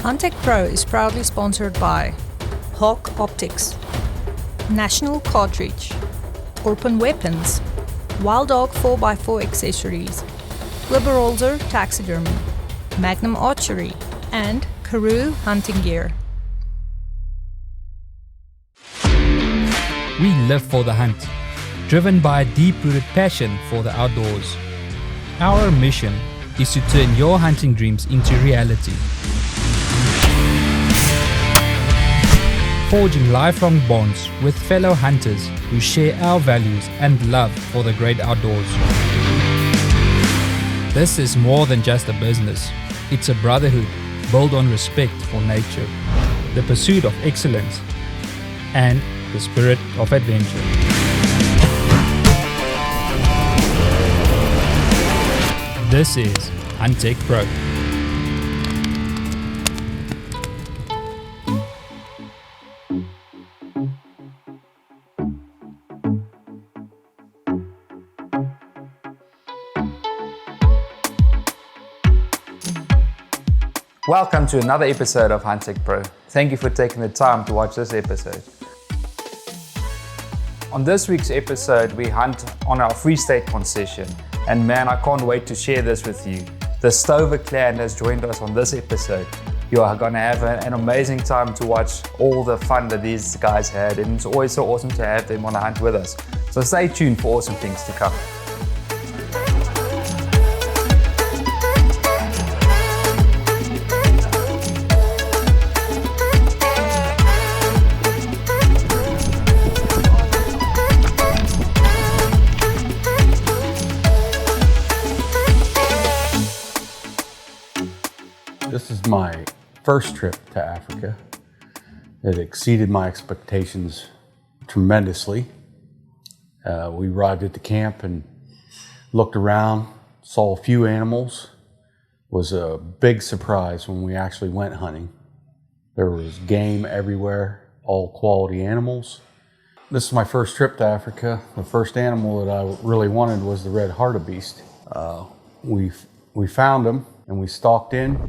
Huntech Pro is proudly sponsored by Hawk Optics, National Cartridge, Open Weapons, Wild Dog 4x4 Accessories, Liberolzer Taxidermy, Magnum Archery, and Karoo Hunting Gear. We live for the hunt, driven by a deep-rooted passion for the outdoors. Our mission is to turn your hunting dreams into reality. Forging lifelong bonds with fellow hunters who share our values and love for the great outdoors. This is more than just a business. It's a brotherhood built on respect for nature, the pursuit of excellence, and the spirit of adventure. This is Huntech Pro. Welcome to another episode of Huntech Pro. Thank you for taking the time to watch this episode. On this week's episode, we hunt on our Free State concession. And man, I can't wait to share this with you. The Stover clan has joined us on this episode. You are gonna have an amazing time to watch all the fun that these guys had, and it's always so awesome to have them on a hunt with us. So stay tuned for awesome things to come. This is my first trip to Africa. It exceeded my expectations tremendously. We arrived at the camp and looked around, saw a few animals. It was a big surprise when we actually went hunting. There was game everywhere, all quality animals. This is my first trip to Africa. The first animal that I really wanted was the Red Hartebeest. We found him and we stalked in.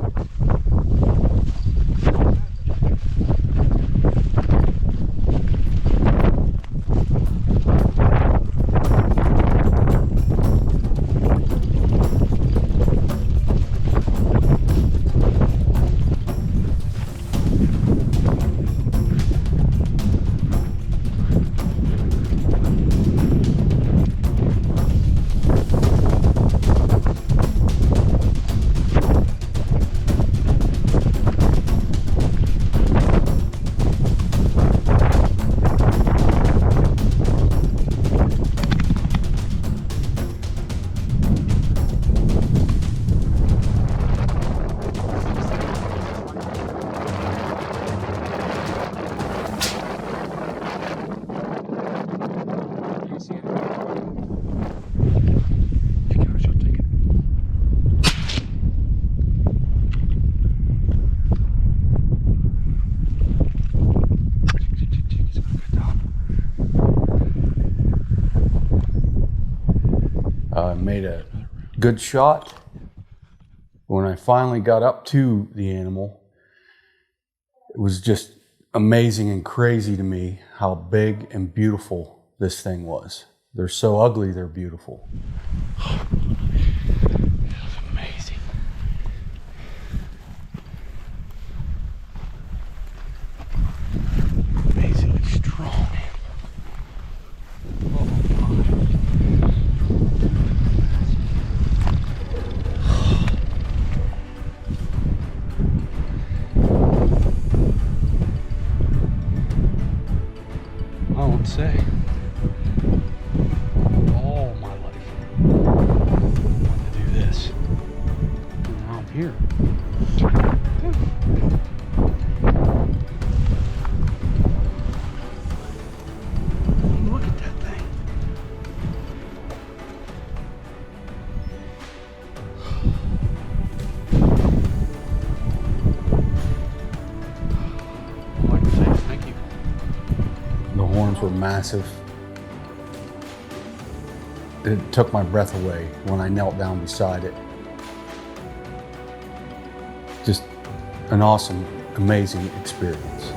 I made a good shot. When I finally got up to the animal, it was just amazing and crazy to me how big and beautiful this thing was. They're so ugly, they're beautiful. That was amazing. Amazingly strong. Oh my. I won't say. All my life, I wanted to do this. And now I'm here. Look at that thing. All I can say is thank you. The horns were massive. It took my breath away when I knelt down beside it. Just an awesome, amazing experience.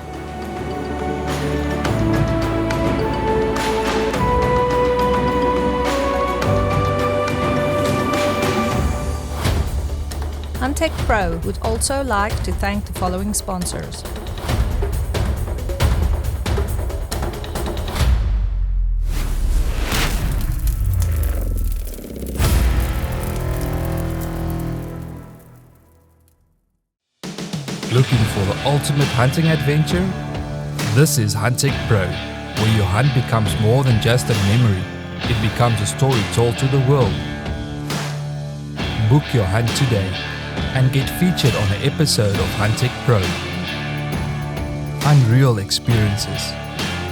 Huntech Pro would also like to thank the following sponsors. Looking for the ultimate hunting adventure? This is Huntech Pro, where your hunt becomes more than just a memory. It becomes a story told to the world. Book your hunt today and get featured on an episode of Huntech Pro. Unreal experiences,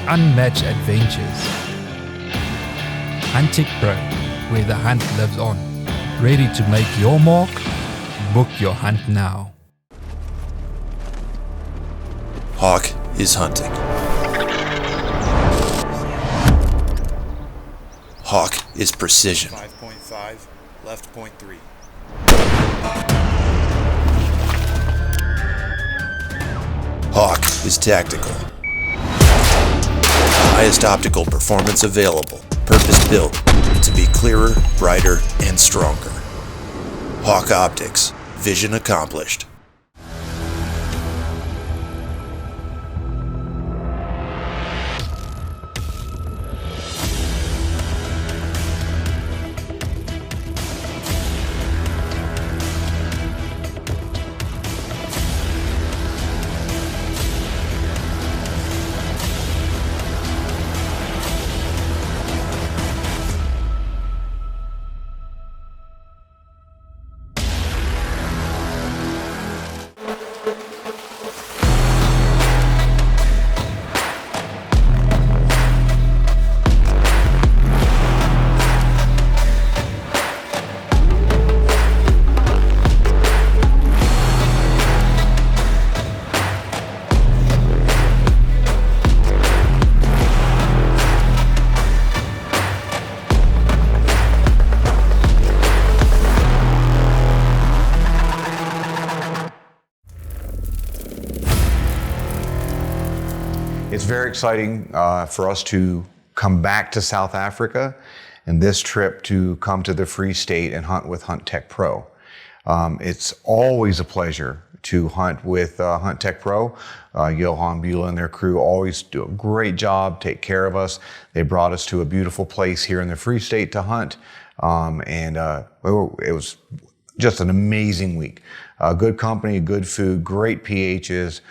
unmatched adventures. Huntech Pro, where the hunt lives on. Ready to make your mark? Book your hunt now. Hawk is hunting. Hawk is precision. 5.5, left 0.3. Hawk is tactical. Highest optical performance available. Purpose-built to be clearer, brighter, and stronger. Hawk Optics. Vision accomplished. It's very exciting for us to come back to South Africa and this trip to come to the Free State and hunt with Huntech Pro. It's always a pleasure to hunt with Huntech Pro. Johan Beulah and their crew always do a great job, take care of us. They brought us to a beautiful place here in the Free State to hunt. It was just an amazing week. Good company, good food, great PHs.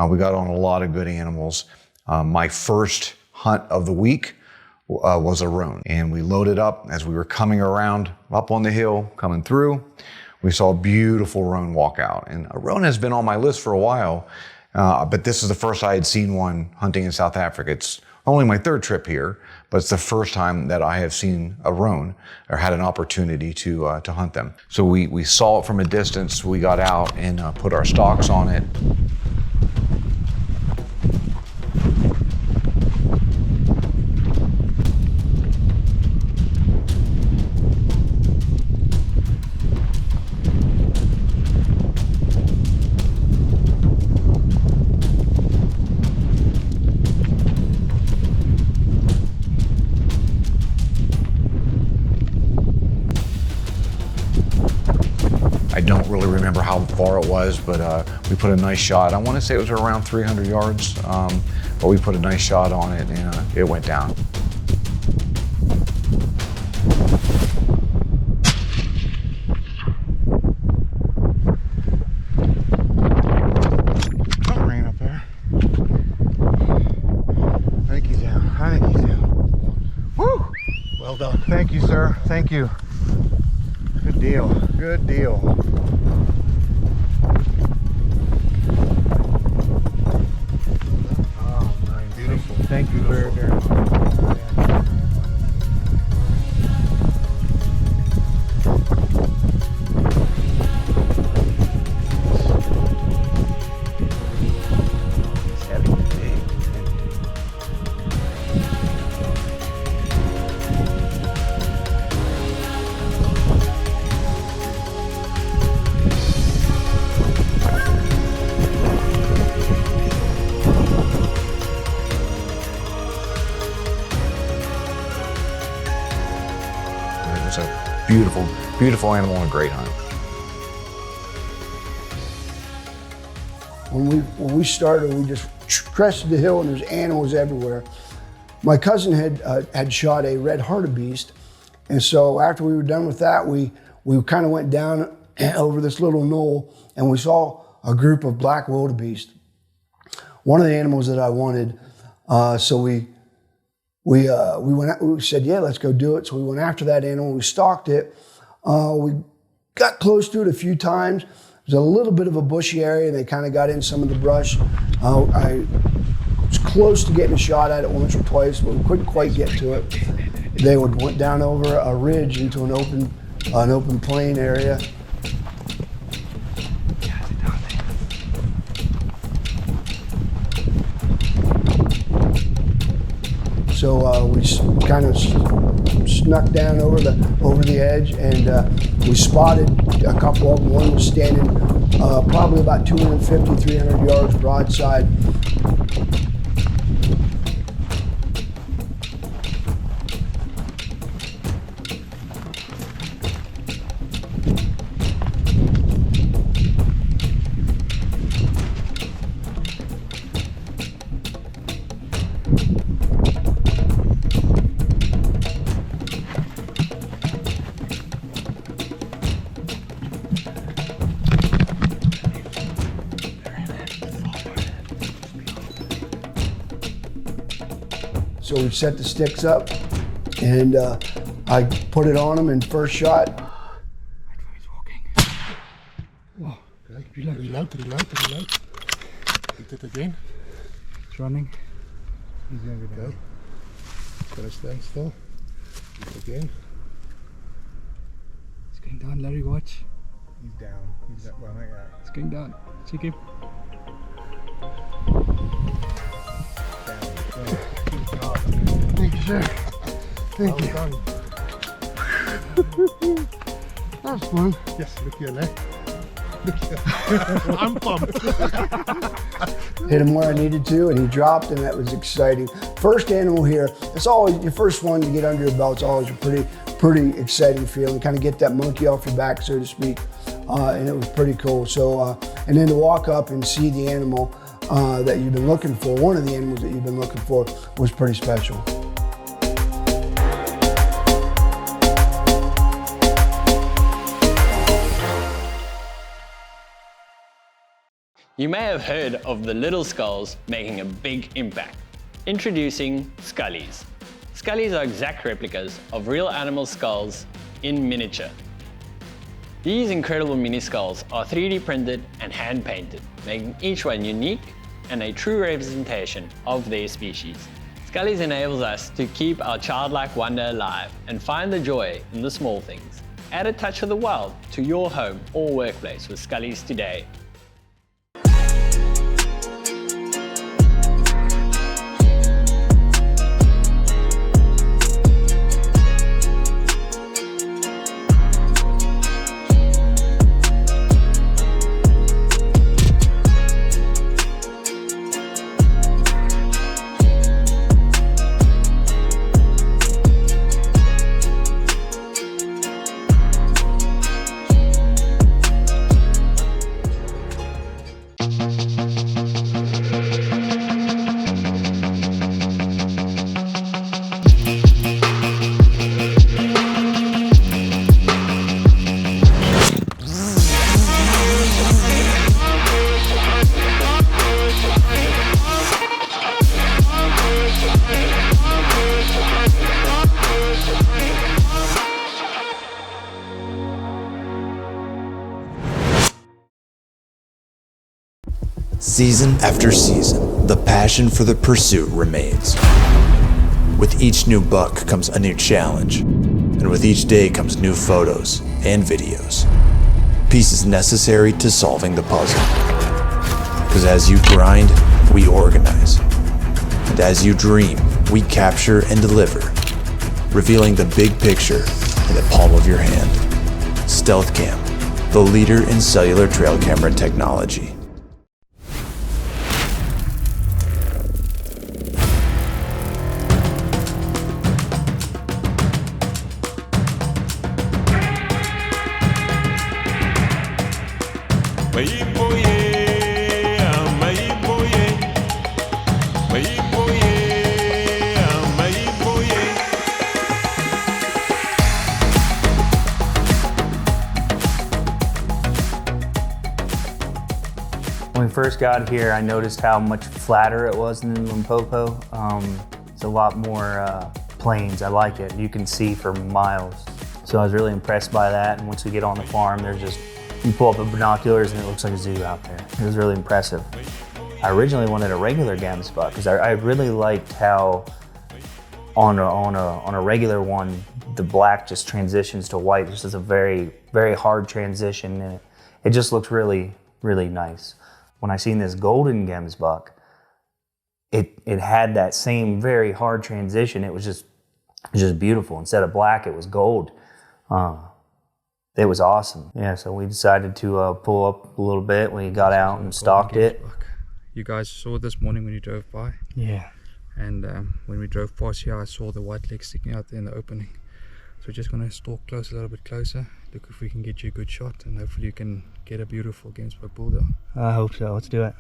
We got on a lot of good animals. My first hunt of the week was a roan, and we loaded up as we were coming around up on the hill, coming through. We saw a beautiful roan walk out, and a roan has been on my list for a while, but this is the first I had seen one hunting in South Africa. It's only my third trip here, but it's the first time that I have seen a roan or had an opportunity to hunt them. So we saw it from a distance. We got out and put our stalks on it. I don't really remember how far it was, but we put a nice shot. I want to say it was around 300 yards, but we put a nice shot on it and it went down. Something ran up there. I think he's down. I think he's down. Woo! Well done. Thank you, sir. Thank you. Good deal. Good deal. Oh, nice. Beautiful. Thank you very, very much. It's heavy, big. beautiful, beautiful animal and a great hunt. When we started, we just crested the hill and there's animals everywhere. My cousin had shot a Red Hartebeest, and so after we were done with that, we kind of went down over this little knoll and we saw a group of Black Wildebeest. One of the animals that I wanted, so we went out, we said, yeah, let's go do it. So we went after that animal, we stalked it. We got close to it a few times. It was a little bit of a bushy area. They kind of got in some of the brush. I was close to getting a shot at it once or twice, but we couldn't quite get to it. They went down over a ridge into an open plain area. So we kind of snuck down over the edge, and we spotted a couple of them. One was standing probably about 250, 300 yards broadside. So we set the sticks up, and I put it on him, and first shot. He's walking. Oh, reload. Hit it again. It's running. He's going to go. Gotta stand still. Hit it again. It's going down, Larry, watch. He's down. He's up. Well, yeah. It's going down. Check him. Thank you, sir. Thank you. That was fun. Yes, look here, Larry. I'm pumped. Hit him where I needed to, and he dropped, and that was exciting. First animal here, it's always your first one you get under your belt. It's always a pretty exciting feeling. Kind of get that monkey off your back, so to speak, and it was pretty cool. So, and then to walk up and see the animal that you've been looking for, one of the animals that you've been looking for, was pretty special. You may have heard of the little skulls making a big impact. Introducing Scullies. Scullies are exact replicas of real animal skulls in miniature. These incredible mini skulls are 3D printed and hand painted, making each one unique and a true representation of their species. Scullies enables us to keep our childlike wonder alive and find the joy in the small things. Add a touch of the wild to your home or workplace with Scullies today. Season after season, the passion for the pursuit remains. With each new buck comes a new challenge, and with each day comes new photos and videos. Pieces necessary to solving the puzzle. Because as you grind, we organize. And as you dream, we capture and deliver, revealing the big picture in the palm of your hand. Stealth Cam, the leader in cellular trail camera technology. When we first got here, I noticed how much flatter it was than Limpopo. It's a lot more plains. I like it. You can see for miles. So I was really impressed by that. And once we get on the farm, there's just, you pull up the binoculars and it looks like a zoo out there. It was really impressive. I originally wanted a regular gemsbok because I really liked how on a regular one, the black just transitions to white. This is a very, very hard transition, and it just looks really, really nice. When I seen this golden gemsbuck, it had that same very hard transition. It was just beautiful. Instead of black, it was gold. It was awesome. Yeah, so we decided to pull up a little bit. We got out and stalked it. You guys saw it this morning when you drove by. Yeah. And when we drove past here, I saw the white leg sticking out there in the opening. So we're just going to stalk close, a little bit closer, look if we can get you a good shot, and hopefully you can get a beautiful gemsbok bulldog. I hope so. Let's do it.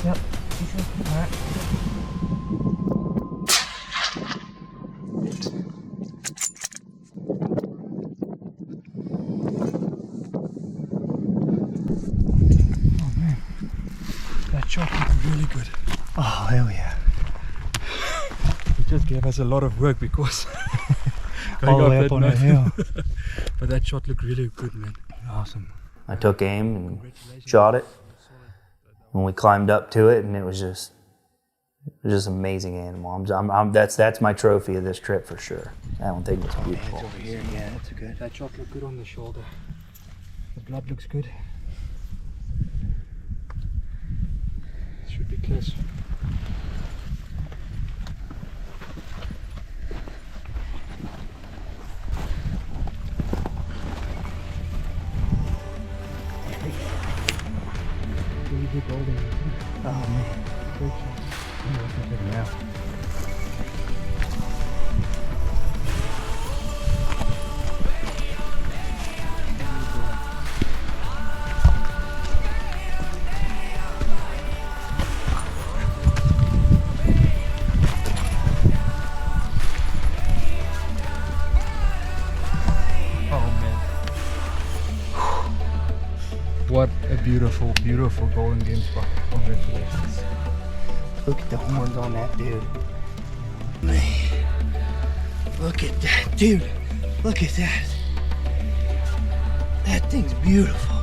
Yep. You sure? All right. Oh man, that shot looked really good. Oh hell yeah! It just gave us a lot of work because all the way up on the hill. But that shot looked really good, man. Awesome. I took aim and shot it. When we climbed up to it, and it was just amazing animal. That's my trophy of this trip for sure. That one thing was beautiful. Over here, yeah, that's good. That shot looked good on the shoulder. The blood looks good. Should be close. Golden. Oh man, great shot. Yeah. What a beautiful, beautiful golden gemsbok. Congratulations. Look at the horns on that dude. Man, look at that, dude. Look at that. That thing's beautiful.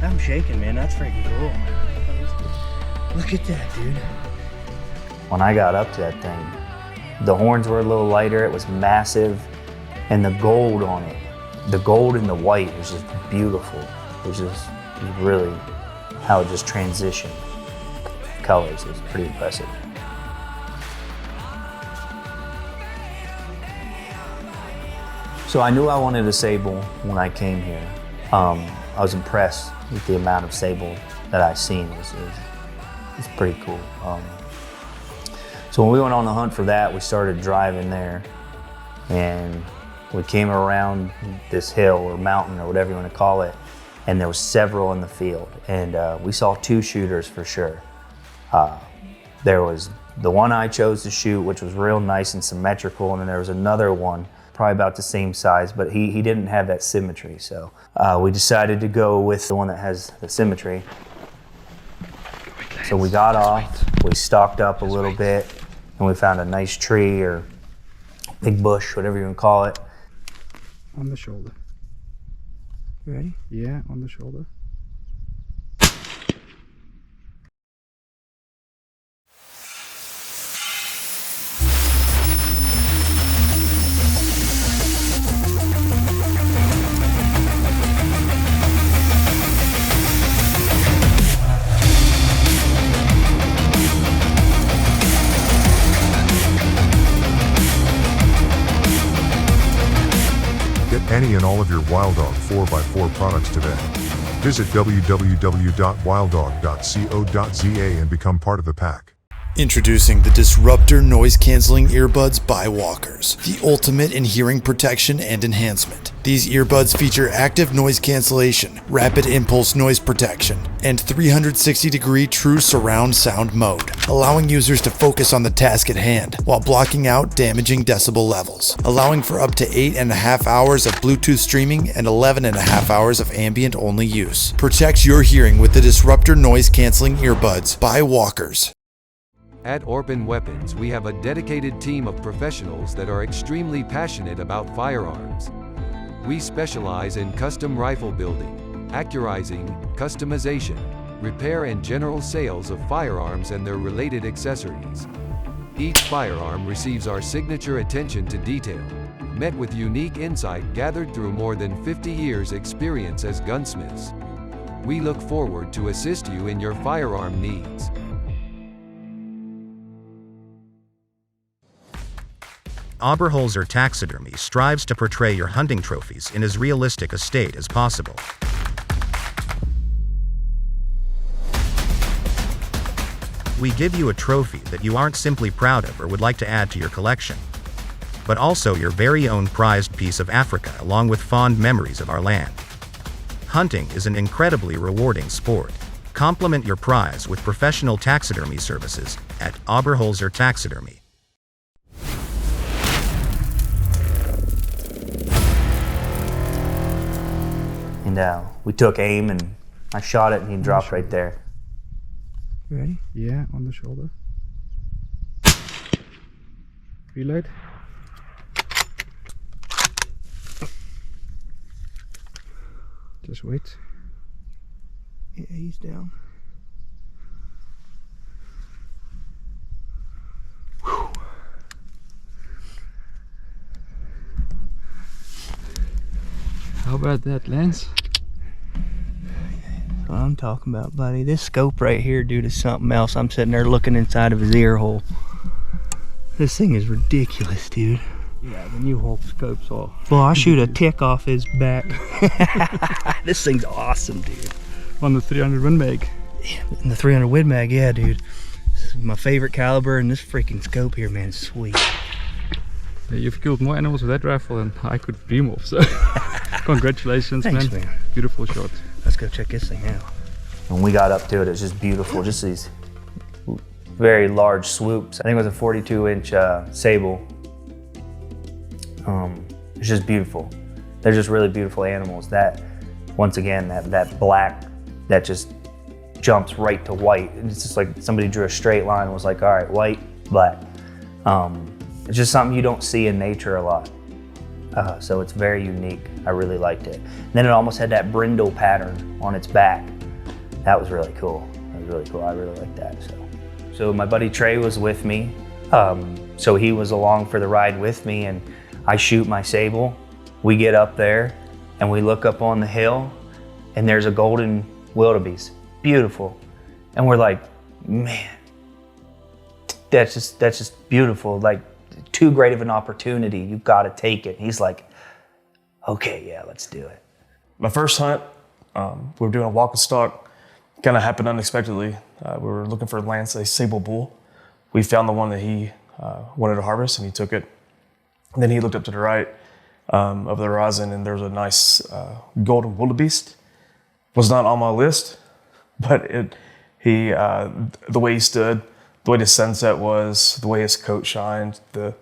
I'm shaking, man. That's freaking cool. Look at that, dude. When I got up to that thing, the horns were a little lighter. It was massive, and the gold on it. The gold and the white was just beautiful. It was really how it just transitioned colors. It was pretty impressive. So I knew I wanted a sable when I came here. I was impressed with the amount of sable that I've seen. It's pretty cool. So when we went on the hunt for that, we started driving there, and we came around this hill or mountain or whatever you want to call it, and there was several in the field, and we saw two shooters for sure. There was the one I chose to shoot, which was real nice and symmetrical, and then there was another one, probably about the same size, but he didn't have that symmetry, so we decided to go with the one that has the symmetry. So we got off, we stalked up a little bit, and we found a nice tree or big bush, whatever you want to call it. On the shoulder. You ready? Yeah, on the shoulder. Any and all of your Wild Dog 4x4 products today. Visit www.wilddog.co.za and become part of the pack. Introducing the Disruptor Noise Canceling Earbuds by Walkers, the ultimate in hearing protection and enhancement. These earbuds feature active noise cancellation, rapid impulse noise protection, and 360-degree true surround sound mode, allowing users to focus on the task at hand while blocking out damaging decibel levels, allowing for up to 8.5 hours of Bluetooth streaming and 11.5 hours of ambient-only use. Protect your hearing with the Disruptor Noise Canceling Earbuds by Walkers. At Orphan Weapons, we have a dedicated team of professionals that are extremely passionate about firearms. We specialize in custom rifle building, accurizing, customization, repair and general sales of firearms and their related accessories. Each firearm receives our signature attention to detail, met with unique insight gathered through more than 50 years' experience as gunsmiths. We look forward to assist you in your firearm needs. Oberholzer Taxidermy strives to portray your hunting trophies in as realistic a state as possible. We give you a trophy that you aren't simply proud of or would like to add to your collection, but also your very own prized piece of Africa along with fond memories of our land. Hunting is an incredibly rewarding sport. Complement your prize with professional taxidermy services at Oberholzer Taxidermy. And we took aim and I shot it and he dropped right there. You ready? Yeah, on the shoulder. Reload. Just wait. Yeah, he's down. Whew. How about that, Lance? That's what I'm talking about, buddy. This scope right here, dude, is something else. I'm sitting there looking inside of his ear hole. This thing is ridiculous, dude. Yeah, the new Hulk scopes are. Well, I shoot a tick off his back. This thing's awesome, dude. On the 300 Win Mag. Yeah, and the 300 Win Mag, yeah, dude. This is my favorite caliber, and this freaking scope here, man, is sweet. Yeah, you've killed more animals with that rifle than I could dream of, so congratulations. Thanks, man. Beautiful shot. Let's go check this thing out. When we got up to it, it's just beautiful. Just these very large swoops. I think it was a 42-inch Sable. It's just beautiful. They're just really beautiful animals. That, once again, that black, that just jumps right to white. It's just like somebody drew a straight line and was like, all right, white, black. It's just something you don't see in nature a lot. So it's very unique. I really liked it. And then it almost had that brindle pattern on its back. That was really cool. That was really cool. I really liked that. So my buddy Trey was with me. So he was along for the ride with me, and I shoot my Sable. We get up there and we look up on the hill and there's a Golden Wildebeest. Beautiful. And we're like, man, that's just beautiful. Like, too great of an opportunity. You've got to take it. And he's like, okay, yeah, let's do it. My first hunt, we were doing a walk and stalk. Kind of happened unexpectedly. We were looking for Lance, a Sable bull. We found the one that he wanted to harvest, and he took it. And then he looked up to the right of the horizon, and there was a nice Golden Wildebeest. Was not on my list, but the way he stood, the way the sunset was, the way his coat shined, the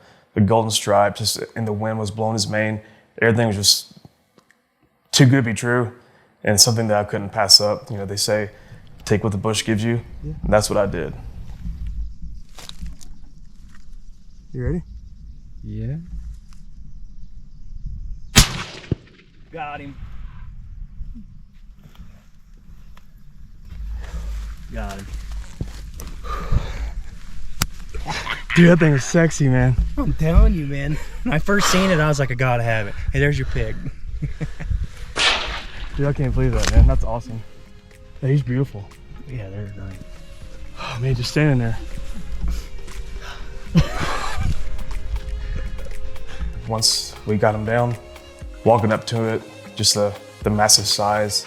golden stripe, just and the wind was blowing his mane. Everything was just too good to be true, and something that I couldn't pass up. You know, they say take what the bush gives you. Yeah. And that's what I did. You ready? Yeah. Got him. Got him. Dude, that thing is sexy, man. I'm telling you, man. When I first seen it, I was like, I gotta have it. Hey, there's your pig. Dude, I can't believe that, man. That's awesome. Yeah, he's beautiful. Yeah, they're nice. Oh, man, just standing there. Once we got him down, walking up to it, just the massive size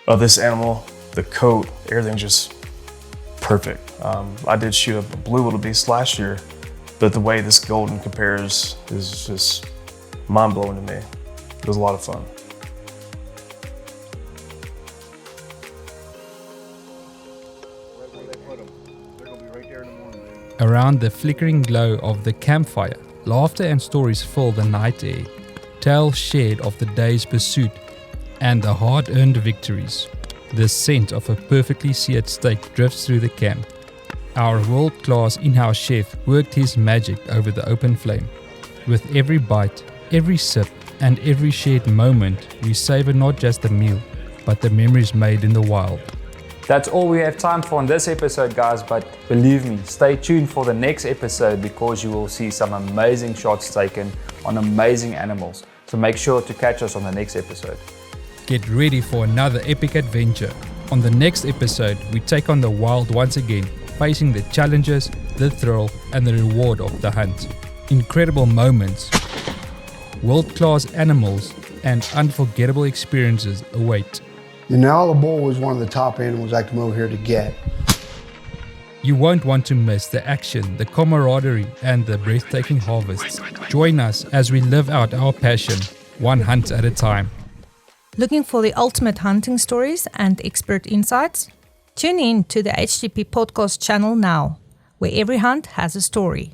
of this animal, the coat, everything's just perfect. I did shoot a blue wildebeest last year, but the way this golden compares is just mind-blowing to me. It was a lot of fun. Around the flickering glow of the campfire, laughter and stories fill the night air, tales shared of the day's pursuit and the hard-earned victories. The scent of a perfectly seared steak drifts through the camp. Our world-class in-house chef worked his magic over the open flame. With every bite, every sip, and every shared moment, we savor not just the meal, but the memories made in the wild. That's all we have time for in this episode, guys, but believe me, stay tuned for the next episode because you will see some amazing shots taken on amazing animals. So make sure to catch us on the next episode. Get ready for another epic adventure. On the next episode, we take on the wild once again, facing the challenges, the thrill, and the reward of the hunt. Incredible moments, world-class animals, and unforgettable experiences await. The Nala bull was one of the top animals I came over here to get. You won't want to miss the action, the camaraderie, and the breathtaking harvests. Join us as we live out our passion, one hunt at a time. Looking for the ultimate hunting stories and expert insights? Tune in to the HTP podcast channel now, where every hunt has a story.